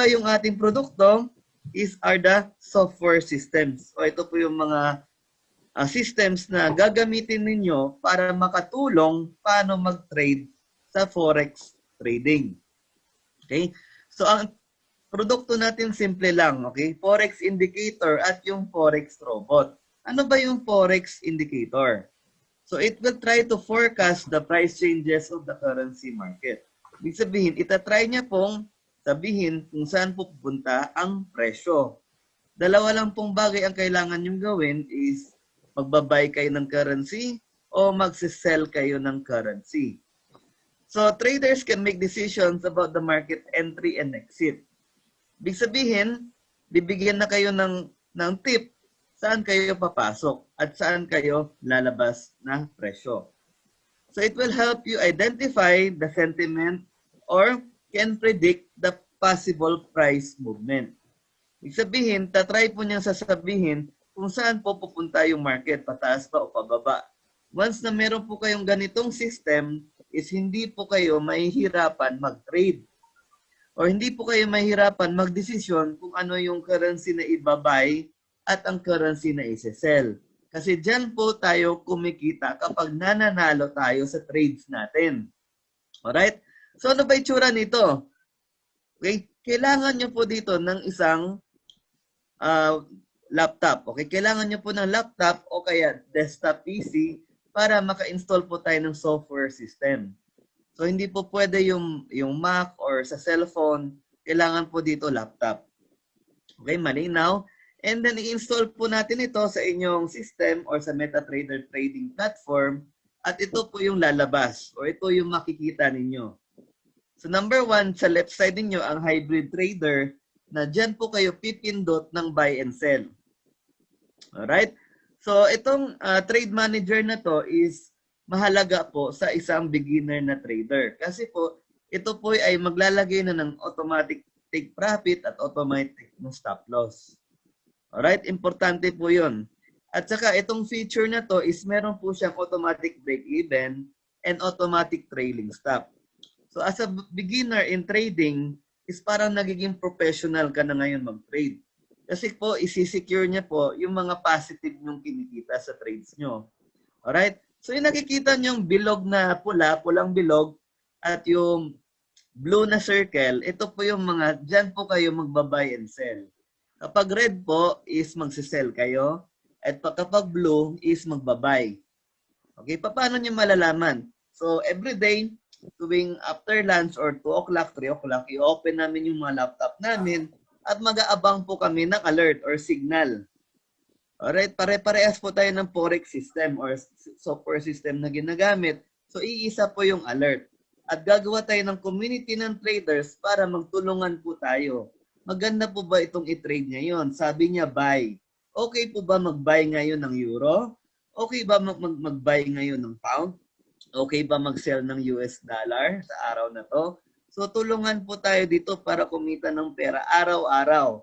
yung ating produkto are the software systems. O ito po yung mga systems na gagamitin ninyo para makatulong paano mag-trade sa forex trading. Okay? So ang produkto natin simple lang, okay? Forex indicator at yung forex robot. Ano ba yung forex indicator? So it will try to forecast the price changes of the currency market. Ibig sabihin, itatry niya pong sabihin kung saan pupunta ang presyo. Dalawa lang pong bagay ang kailangan nyong gawin is magbabay kayo ng currency o magsisell kayo ng currency. So traders can make decisions about the market entry and exit. Ibig sabihin, bibigyan na kayo ng tip saan kayo papasok at saan kayo lalabas na presyo. So it will help you identify the sentiment or can predict the possible price movement. Ibig sabihin, tatry po niyang sasabihin kung saan po pupunta yung market, pataas pa o pababa. Once na meron po kayong ganitong system, is hindi po kayo mahihirapan mag-trade. O hindi po kayo mahihirapan mag-desisyon kung ano yung currency na ibabay at ang currency na isi-sell. Kasi dyan po tayo kumikita kapag nananalo tayo sa trades natin. Alright? So ano ba itsura nito? Okay? Kailangan nyo po dito ng isang laptop. Okay? Kailangan nyo po ng laptop o kaya desktop PC para maka-install po tayo ng software system. So hindi po pwede yung Mac or sa cellphone. Kailangan po dito laptop. Okay? Malinaw? And then i-install po natin ito sa inyong system or sa MetaTrader trading platform at ito po yung lalabas o ito yung makikita ninyo. So number 1, sa left side ninyo ang hybrid trader na dyan po kayo pipindot ng buy and sell. Alright? So itong trade manager na to is mahalaga po sa isang beginner na trader. Kasi po ito po ay maglalagay na ng automatic take profit at automatic na stop loss. Alright? Importante po yun. At saka itong feature na to is meron po siyang automatic break even and automatic trailing stop. So as a beginner in trading, is parang nagiging professional ka na ngayon mag-trade. Kasi po, isi-secure niya po yung mga positive nyong kinikita sa trades nyo. Alright? So yung nakikita nyong bilog na pula, pulang bilog, at yung blue na circle, ito po yung mga, dyan po kayo magbabuy and sell. Kapag red po is magsisell kayo, at kapag blue is magbabuy. Okay, paano nyo malalaman? So every day, tuwing after lunch or 2 o'clock, 3 o'clock, i-open namin yung mga laptop namin at mag-aabang po kami ng alert or signal. Alright, pare-parehas po tayo ng forex system or software system na ginagamit. So iisa po yung alert. At gagawa tayo ng community ng traders para magtulungan po tayo. Maganda po ba itong i-trade ngayon? Sabi niya buy. Okay po ba mag-buy ngayon ng euro? Okay ba mag-buy ngayon ng pound? Okay ba mag-sell ng US dollar sa araw na to? So tulungan po tayo dito para kumita ng pera araw-araw.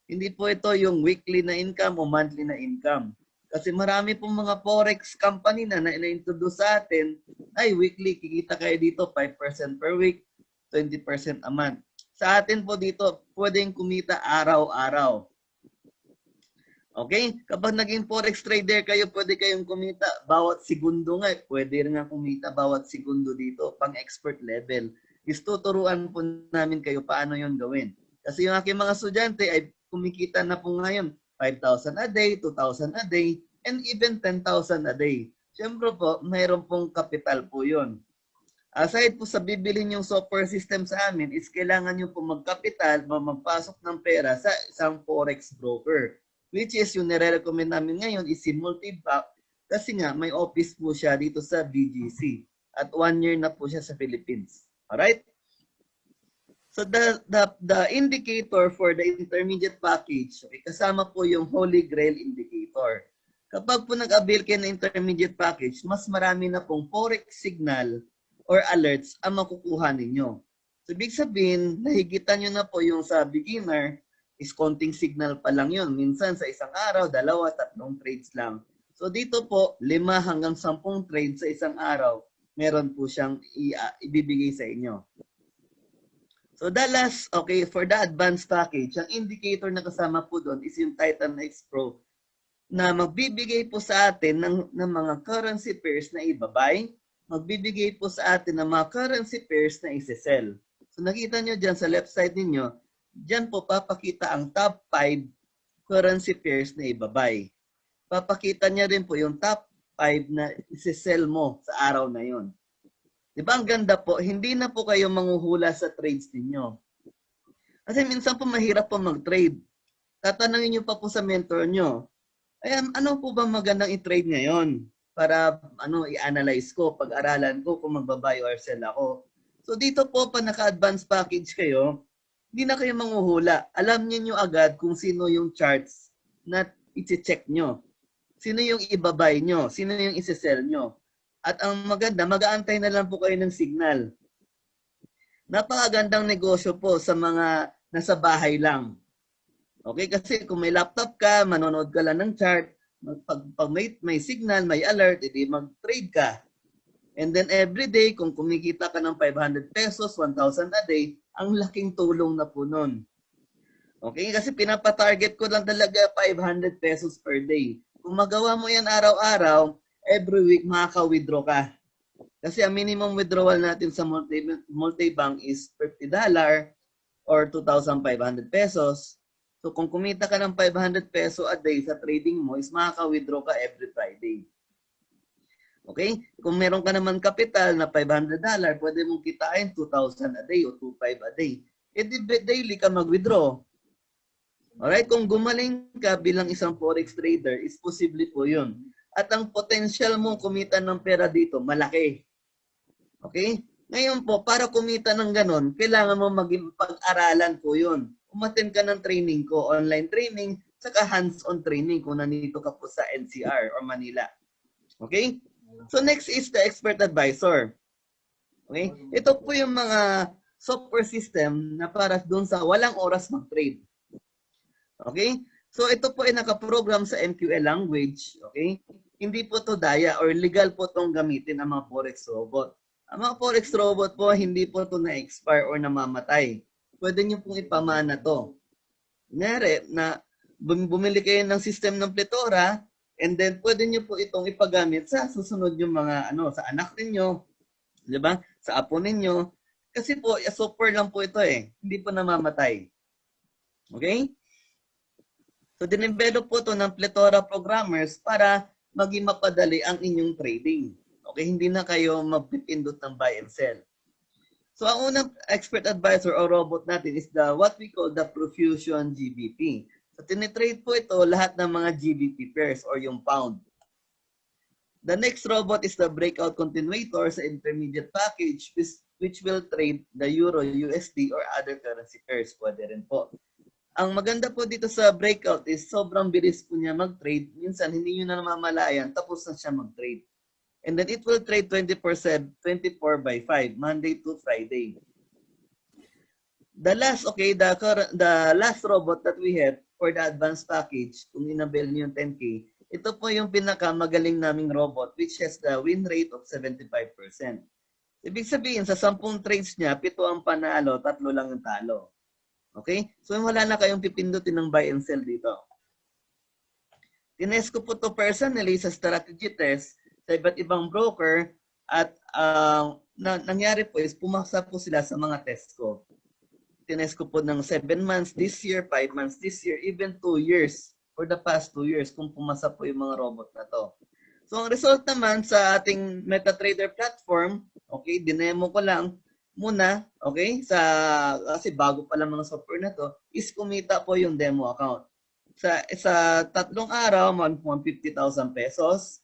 Hindi po ito yung weekly na income o monthly na income. Kasi marami pong mga forex company na na-introduce sa atin, ay weekly, kikita kayo dito 5% per week, 20% a month. Sa atin po dito, pwedeng kumita araw-araw. Okay? Kapag naging forex trader kayo, pwede kayong kumita bawat segundo nga. Pwede rin nga kumita bawat segundo dito, pang expert level. Tuturuan po namin kayo paano yon gawin. Kasi yung aking mga estudyante ay kumikita na po ngayon 5,000 a day, 2,000 a day, and even 10,000 a day. Siyempre po, mayroon pong kapital po yon. Aside po sa bibilin yung software system sa amin, is kailangan nyo po magkapital, magpasok ng pera sa isang forex broker. Which is yung nire-recommend namin ngayon is si Multibank kasi nga may office po siya dito sa BGC at 1 year na po siya sa Philippines. Alright? So the indicator for the intermediate package, okay, kasama po yung Holy Grail indicator. Kapag po nag-avail kayo ng intermediate package, mas marami na pong forex signal or alerts ang makukuha ninyo. So ibig sabihin, nahigitan nyo na po yung sa beginner, is konting signal pa lang yun. Minsan sa isang araw, 2, 3 trades lang. So dito po, 5 hanggang 10 trades sa isang araw, meron po siyang ibibigay sa inyo. So the last, okay, for the advanced package, ang indicator na kasama po doon is yung Titan X Pro na magbibigay po sa atin ng mga currency pairs na i-buy, magbibigay po sa atin ng mga currency pairs na isi-sell. So nakita nyo dyan sa left side ninyo, dyan po papakita ang top 5 currency pairs na i-buy. Papakita niya rin po yung top 5 na isi-sell mo sa araw na yon. Diba ang ganda po, hindi na po kayo manghuhula sa trades ninyo. Kasi minsan po mahirap po mag-trade. Tatanungin nyo pa po sa mentor nyo, ayan, ano po ba magandang i-trade ngayon? Para i-analyze ko, pag-aralan ko kung magbabuy or sell ako. So dito po, pa naka-advanced package kayo, hindi na kayo manghuhula. Alam niyo agad kung sino yung charts na i-check nyo. Sino yung i-buy nyo? Sino yung isi-sell nyo? At ang maganda, mag-aantay na lang po kayo ng signal. Napakagandang negosyo po sa mga nasa bahay lang. Okay, kasi kung may laptop ka, manonood ka lang ng chart, pag may signal, may alert, edi mag-trade ka. And then every day, kung kumikita ka ng 500 pesos, 1,000 a day, ang laking tulong na po nun. Okay, kasi pinapatarget ko lang talaga 500 pesos per day. Kung magawa mo yan araw-araw, every week makaka-withdraw ka. Kasi ang minimum withdrawal natin sa multi-bank is $50 or 2,500 pesos. So kung kumita ka ng 500 peso a day sa trading mo, is makaka-withdraw ka every Friday. Okay? Kung meron ka naman kapital na $500, pwede mong kitain 2,000 a day o 2,500 a day. E daily ka mag-withdraw. Alright? Kung gumaling ka bilang isang forex trader, is posible po yun. At ang potential mong kumita ng pera dito, malaki. Okay? Ngayon po, para kumita ng ganon, kailangan mo maging pag-aralan po yun. Umattend ka ng training ko, online training, saka hands-on training kung nandito ka po sa NCR or Manila. Okay? So next is the expert advisor. Okay? Ito po yung mga software system na para doon sa walang oras mag-trade. Okay? So ito po ay nakaprogram sa MQL language. Okay? Hindi po to daya or legal po tong gamitin ang mga forex robot. Ang mga forex robot po, hindi po to na-expire or namamatay. Pwede nyo pong ipamana to. Kunyari, na bumili kayo ng system ng Pletora, and then pwede nyo po itong ipagamit sa susunod yung mga, sa anak ninyo, di ba? Sa apo ninyo. Kasi po, software lang po ito eh. Hindi po namamatay. Okay? So, dinevelop po ito ng Pletora programmers para maging mapadali ang inyong trading. Okay? Hindi na kayo magpipindot ng buy and sell. So, ang unang expert advisor o robot natin is what we call the Profusion GBP. So, tinitrade po ito lahat ng mga GBP pairs or yung pound. The next robot is the breakout continuator sa intermediate package which will trade the Euro, USD, or other currency pairs. Pwede rin po. Ang maganda po dito sa breakout is sobrang bilis po niya mag-trade. Minsan, hindi nyo na namamalayan, tapos na siya mag-trade. And then it will trade 24/7, 24/5, Monday to Friday. The last, the last robot that we have for the advanced package, kung inabel niyo yung 10K, ito po yung pinakamagaling naming robot which has the win rate of 75%. Ibig sabihin, sa 10 trades niya, 7 ang panalo, 3 lang ang talo. Okay? So wala na kayong pipindutin ng buy and sell dito. Tinest ko po to personally sa strategy test sa iba't ibang broker at nangyari po is pumasa po sila sa mga test ko. Tinest ko po ng 7 months this year, 5 months this year, even 2 years for the past 2 years kung pumasa po yung mga robot na to. So ang result naman sa ating MetaTrader platform, okay, dinemo ko lang muna, okay, kasi bago pa lang mga software na to, is kumita po yung demo account. Sa 3 araw, 150,000 pesos.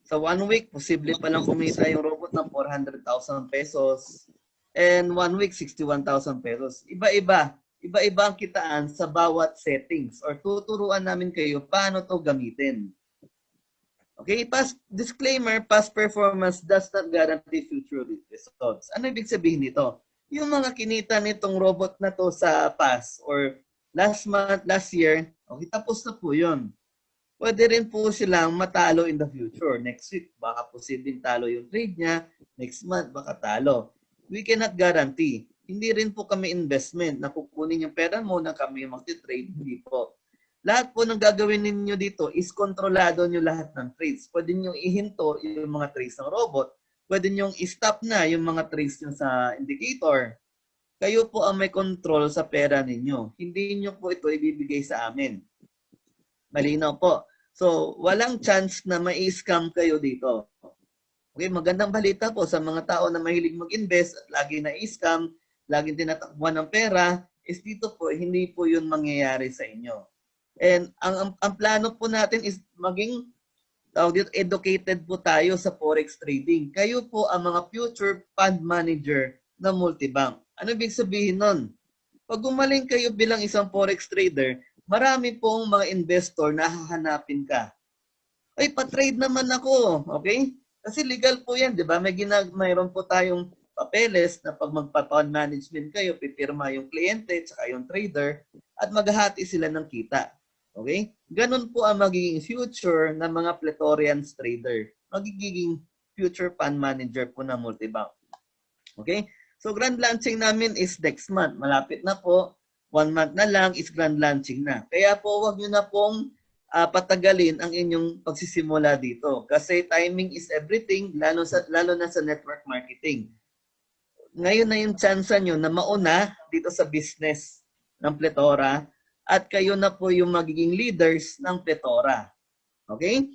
Sa 1 week, posible pa lang kumita yung robot ng 400,000 pesos. And 1 week, 61,000 pesos. Iba-iba. Iba-iba ang kitaan sa bawat settings or tuturuan namin kayo paano to gamitin. Okay, disclaimer, past performance does not guarantee future results. Ano ibig sabihin nito? Yung mga kinita nitong robot na to sa past or last month, last year, okay, tapos na po yun. Pwede rin po silang matalo in the future. Next week, baka posibleng talo yung trade niya. Next month, baka talo. We cannot guarantee. Hindi rin po kami investment na kukunin yung pera mo na kami magti-trade. Hindi po. Lahat po ng gagawin ninyo dito is kontrolado nyo lahat ng trades. Pwede nyo ihinto yung mga trades ng robot. Pwede nyo i-stop na yung mga trades nyo sa indicator. Kayo po ang may control sa pera ninyo. Hindi nyo po ito ibibigay sa amin. Malinaw po. So, walang chance na mai-scam kayo dito. Okay, magandang balita po sa mga tao na mahilig mag-invest at lagi na-scam, laging tinatakbuhan ng pera, is dito po, hindi po yun mangyayari sa inyo. And ang plano po natin is maging educated po tayo sa forex trading. Kayo po ang mga future fund manager na multibank. Ano ibig sabihin nun? Pag gumaling kayo bilang isang forex trader, marami pong mga investor na hahanapin ka. Ay, pa-trade naman ako. Okay? Kasi legal po yan, di ba? Mayroon po tayong papeles na pag magpa-fund management kayo, pipirma yung kliyente at yung trader at maghahati sila ng kita. Okay? Ganun po ang magiging future ng mga Pletorians trader. Magiging future fund manager po ng multibank. Okay? So, grand launching namin is next month. Malapit na po. 1 month na lang is grand launching na. Kaya po, wag nyo na pong patagalin ang inyong pagsisimula dito. Kasi timing is everything, lalo na sa network marketing. Ngayon na yung chance nyo na mauna dito sa business ng Pletora at kayo na po yung magiging leaders ng Pletora. Okay?